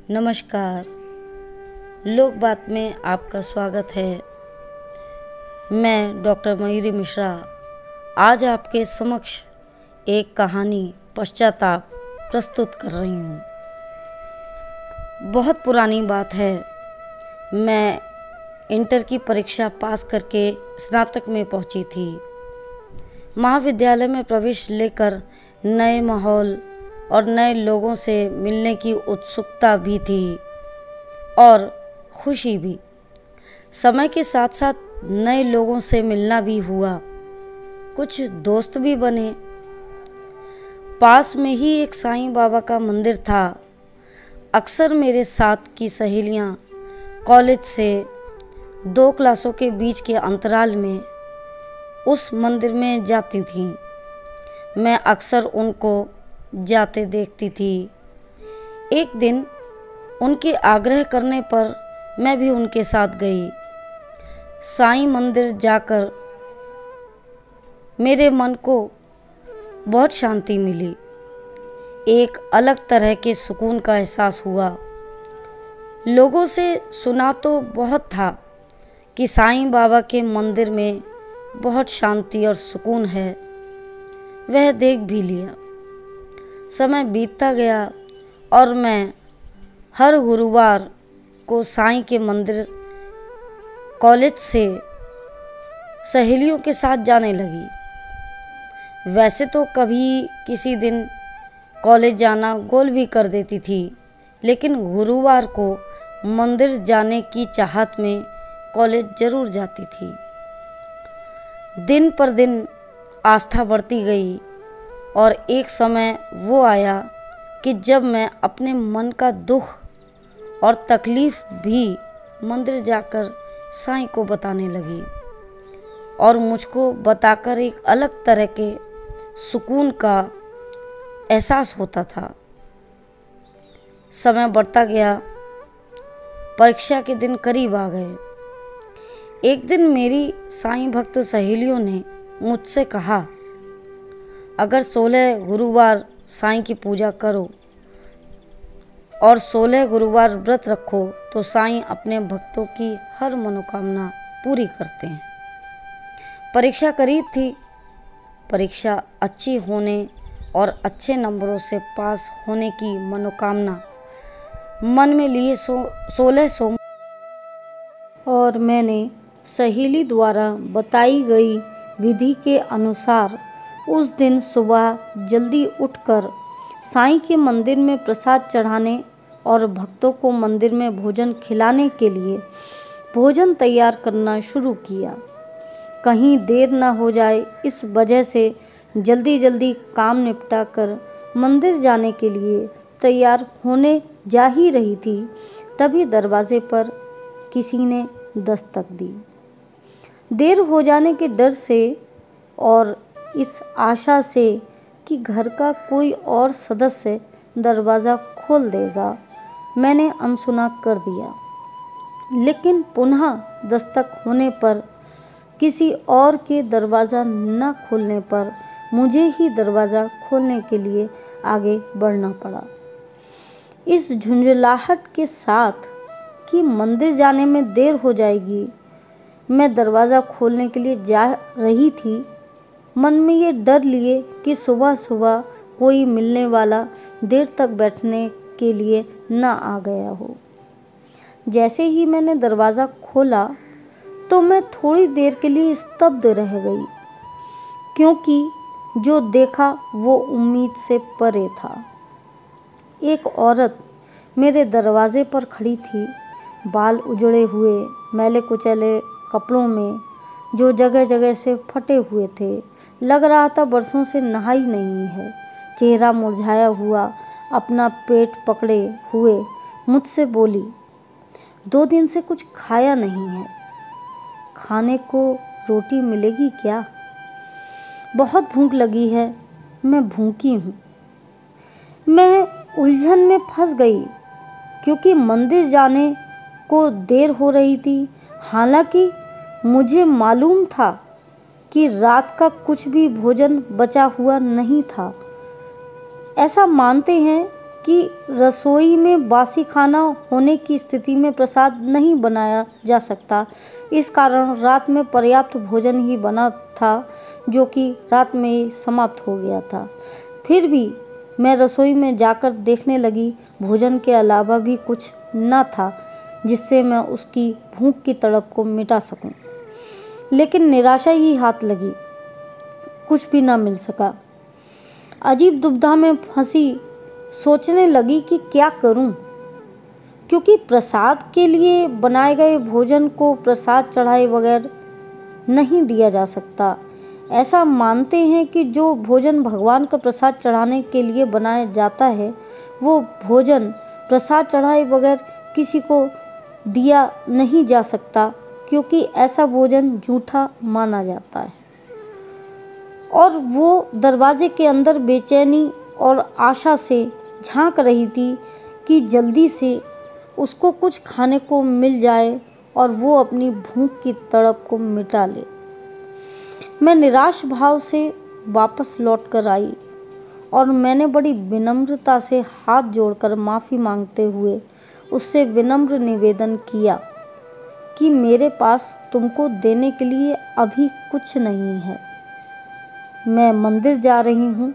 नमस्कार। लोक बात में आपका स्वागत है। मैं डॉक्टर मयूरी मिश्रा आज आपके समक्ष एक कहानी पश्चाताप प्रस्तुत कर रही हूँ। बहुत पुरानी बात है। मैं इंटर की परीक्षा पास करके स्नातक में पहुँची थी। महाविद्यालय में प्रवेश लेकर नए माहौल और नए लोगों से मिलने की उत्सुकता भी थी और खुशी भी। समय के साथ साथ नए लोगों से मिलना भी हुआ, कुछ दोस्त भी बने। पास में ही एक साईं बाबा का मंदिर था। अक्सर मेरे साथ की सहेलियां कॉलेज से 2 क्लासों के बीच के अंतराल में उस मंदिर में जाती थीं। मैं अक्सर उनको जाते देखती थी। एक दिन उनके आग्रह करने पर मैं भी उनके साथ गई। साईं मंदिर जाकर मेरे मन को बहुत शांति मिली। एक अलग तरह के सुकून का एहसास हुआ। लोगों से सुना तो बहुत था कि साईं बाबा के मंदिर में बहुत शांति और सुकून है, वह देख भी लिया। समय बीतता गया और मैं हर गुरुवार को साईं के मंदिर कॉलेज से सहेलियों के साथ जाने लगी। वैसे तो कभी किसी दिन कॉलेज जाना गोल भी कर देती थी, लेकिन गुरुवार को मंदिर जाने की चाहत में कॉलेज जरूर जाती थी। दिन पर दिन आस्था बढ़ती गई और एक समय वो आया कि जब मैं अपने मन का दुख और तकलीफ़ भी मंदिर जाकर साईं को बताने लगी और मुझको बताकर एक अलग तरह के सुकून का एहसास होता था। समय बढ़ता गया, परीक्षा के दिन करीब आ गए। एक दिन मेरी साईं भक्त सहेलियों ने मुझसे कहा, अगर 16 गुरुवार साईं की पूजा करो और 16 गुरुवार व्रत रखो तो साईं अपने भक्तों की हर मनोकामना पूरी करते हैं। परीक्षा करीब थी। परीक्षा अच्छी होने और अच्छे नंबरों से पास होने की मनोकामना मन में लिए 16 सोमवार और मैंने सहेली द्वारा बताई गई विधि के अनुसार उस दिन सुबह जल्दी उठकर साईं के मंदिर में प्रसाद चढ़ाने और भक्तों को मंदिर में भोजन खिलाने के लिए भोजन तैयार करना शुरू किया। कहीं देर न हो जाए इस वजह से जल्दी जल्दी काम निपटा कर मंदिर जाने के लिए तैयार होने जा ही रही थी, तभी दरवाजे पर किसी ने दस्तक दी। देर हो जाने के डर से और इस आशा से कि घर का कोई और सदस्य दरवाज़ा खोल देगा, मैंने अनसुना कर दिया। लेकिन पुनः दस्तक होने पर किसी और के दरवाज़ा न खोलने पर मुझे ही दरवाज़ा खोलने के लिए आगे बढ़ना पड़ा। इस झुंझलाहट के साथ कि मंदिर जाने में देर हो जाएगी, मैं दरवाज़ा खोलने के लिए जा रही थी। मन में ये डर लिए कि सुबह सुबह कोई मिलने वाला देर तक बैठने के लिए न आ गया हो। जैसे ही मैंने दरवाज़ा खोला तो मैं थोड़ी देर के लिए स्तब्ध रह गई, क्योंकि जो देखा वो उम्मीद से परे था। एक औरत मेरे दरवाजे पर खड़ी थी, बाल उजड़े हुए, मैले कुचले कपड़ों में जो जगह जगह से फटे हुए थे। लग रहा था बरसों से नहाई नहीं है। चेहरा मुरझाया हुआ, अपना पेट पकड़े हुए मुझसे बोली, 2 दिन से कुछ खाया नहीं है, खाने को रोटी मिलेगी क्या? बहुत भूख लगी है, मैं भूखी हूँ। मैं उलझन में फंस गई, क्योंकि मंदिर जाने को देर हो रही थी। हालांकि मुझे मालूम था कि रात का कुछ भी भोजन बचा हुआ नहीं था। ऐसा मानते हैं कि रसोई में बासी खाना होने की स्थिति में प्रसाद नहीं बनाया जा सकता। इस कारण रात में पर्याप्त भोजन ही बना था, जो कि रात में ही समाप्त हो गया था। फिर भी मैं रसोई में जाकर देखने लगी। भोजन के अलावा भी कुछ न था जिससे मैं उसकी भूख की तड़प को मिटा सकूं। लेकिन निराशा ही हाथ लगी, कुछ भी न मिल सका। अजीब दुविधा में फंसी सोचने लगी कि क्या करूं, क्योंकि प्रसाद के लिए बनाए गए भोजन को प्रसाद चढ़ाए बगैर नहीं दिया जा सकता। ऐसा मानते हैं कि जो भोजन भगवान का प्रसाद चढ़ाने के लिए बनाया जाता है, वो भोजन प्रसाद चढ़ाए बगैर किसी को दिया नहीं जा सकता, क्योंकि ऐसा भोजन झूठा माना जाता है। और वो दरवाजे के अंदर बेचैनी और आशा से झांक रही थी कि जल्दी से उसको कुछ खाने को मिल जाए और वो अपनी भूख की तड़प को मिटा ले। मैं निराश भाव से वापस लौट कर आई और मैंने बड़ी विनम्रता से हाथ जोड़कर माफ़ी मांगते हुए उससे विनम्र निवेदन किया कि मेरे पास तुमको देने के लिए अभी कुछ नहीं है। मैं मंदिर जा रही हूँ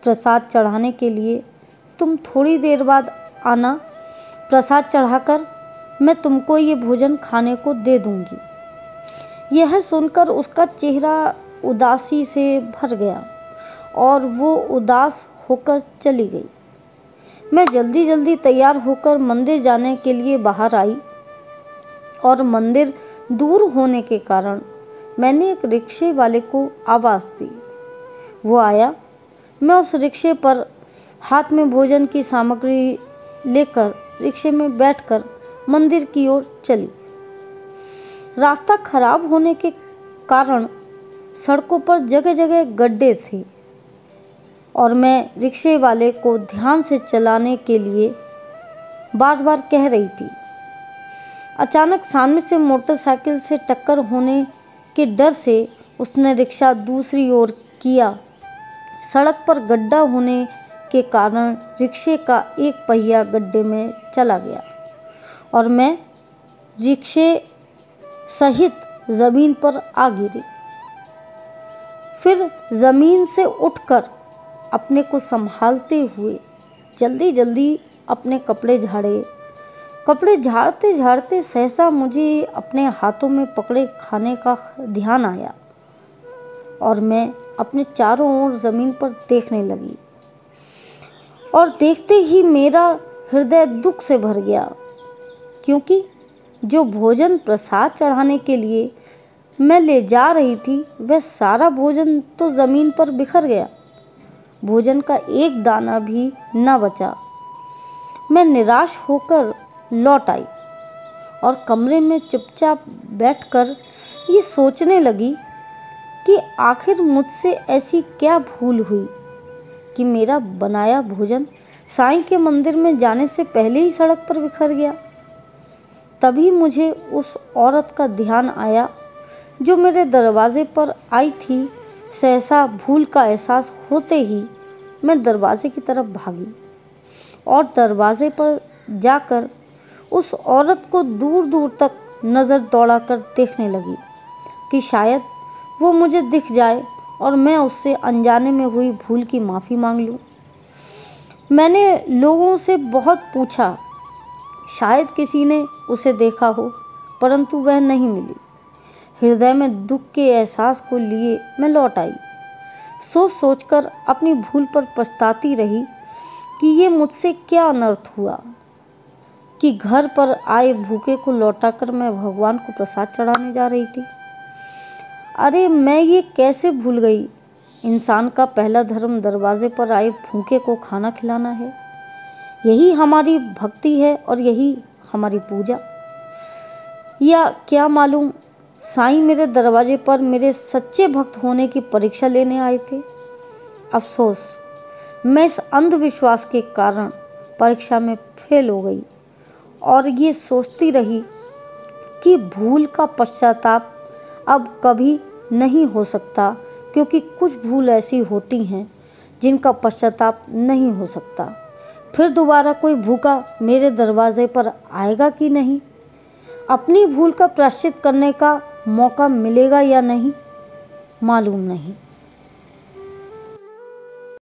प्रसाद चढ़ाने के लिए। तुम थोड़ी देर बाद आना, प्रसाद चढ़ाकर मैं तुमको ये भोजन खाने को दे दूँगी। यह सुनकर उसका चेहरा उदासी से भर गया और वो उदास होकर चली गई। मैं जल्दी जल्दी तैयार होकर मंदिर जाने के लिए बाहर आई और मंदिर दूर होने के कारण मैंने एक रिक्शे वाले को आवाज़ दी। वो आया। मैं उस रिक्शे पर हाथ में भोजन की सामग्री लेकर रिक्शे में बैठकर मंदिर की ओर चली। रास्ता खराब होने के कारण सड़कों पर जगह जगह गड्ढे थे और मैं रिक्शे वाले को ध्यान से चलाने के लिए बार बार कह रही थी। अचानक सामने से मोटरसाइकिल से टक्कर होने के डर से उसने रिक्शा दूसरी ओर किया। सड़क पर गड्ढा होने के कारण रिक्शे का एक पहिया गड्ढे में चला गया और मैं रिक्शे सहित ज़मीन पर आ गिरी। फिर ज़मीन से उठकर अपने को संभालते हुए जल्दी जल्दी अपने कपड़े झाड़े। कपड़े झाड़ते झाड़ते सहसा मुझे अपने हाथों में पकड़े खाने का ध्यान आया और मैं अपने चारों ओर ज़मीन पर देखने लगी और देखते ही मेरा हृदय दुख से भर गया, क्योंकि जो भोजन प्रसाद चढ़ाने के लिए मैं ले जा रही थी वह सारा भोजन तो ज़मीन पर बिखर गया। भोजन का एक दाना भी न बचा। मैं निराश होकर लौट आई और कमरे में चुपचाप बैठकर ये सोचने लगी कि आखिर मुझसे ऐसी क्या भूल हुई कि मेरा बनाया भोजन साईं के मंदिर में जाने से पहले ही सड़क पर बिखर गया। तभी मुझे उस औरत का ध्यान आया जो मेरे दरवाजे पर आई थी। सहसा भूल का एहसास होते ही मैं दरवाजे की तरफ भागी और दरवाजे पर जाकर उस औरत को दूर दूर तक नज़र दौड़ाकर देखने लगी कि शायद वो मुझे दिख जाए और मैं उससे अनजाने में हुई भूल की माफ़ी मांग लूँ। मैंने लोगों से बहुत पूछा, शायद किसी ने उसे देखा हो, परंतु वह नहीं मिली। हृदय में दुख के एहसास को लिए मैं लौट आई। सोच सोचकर अपनी भूल पर पछताती रही कि ये मुझसे क्या अनर्थ हुआ कि घर पर आए भूखे को लौटाकर मैं भगवान को प्रसाद चढ़ाने जा रही थी। अरे मैं ये कैसे भूल गई, इंसान का पहला धर्म दरवाजे पर आए भूखे को खाना खिलाना है। यही हमारी भक्ति है और यही हमारी पूजा। या क्या मालूम साईं मेरे दरवाजे पर मेरे सच्चे भक्त होने की परीक्षा लेने आए थे। अफसोस, मैं इस अंधविश्वास के कारण परीक्षा में फेल हो गई और ये सोचती रही कि भूल का पश्चाताप अब कभी नहीं हो सकता, क्योंकि कुछ भूल ऐसी होती हैं जिनका पश्चाताप नहीं हो सकता। फिर दोबारा कोई भूखा मेरे दरवाजे पर आएगा कि नहीं? अपनी भूल का प्रायश्चित करने का मौका मिलेगा या नहीं, मालूम नहीं।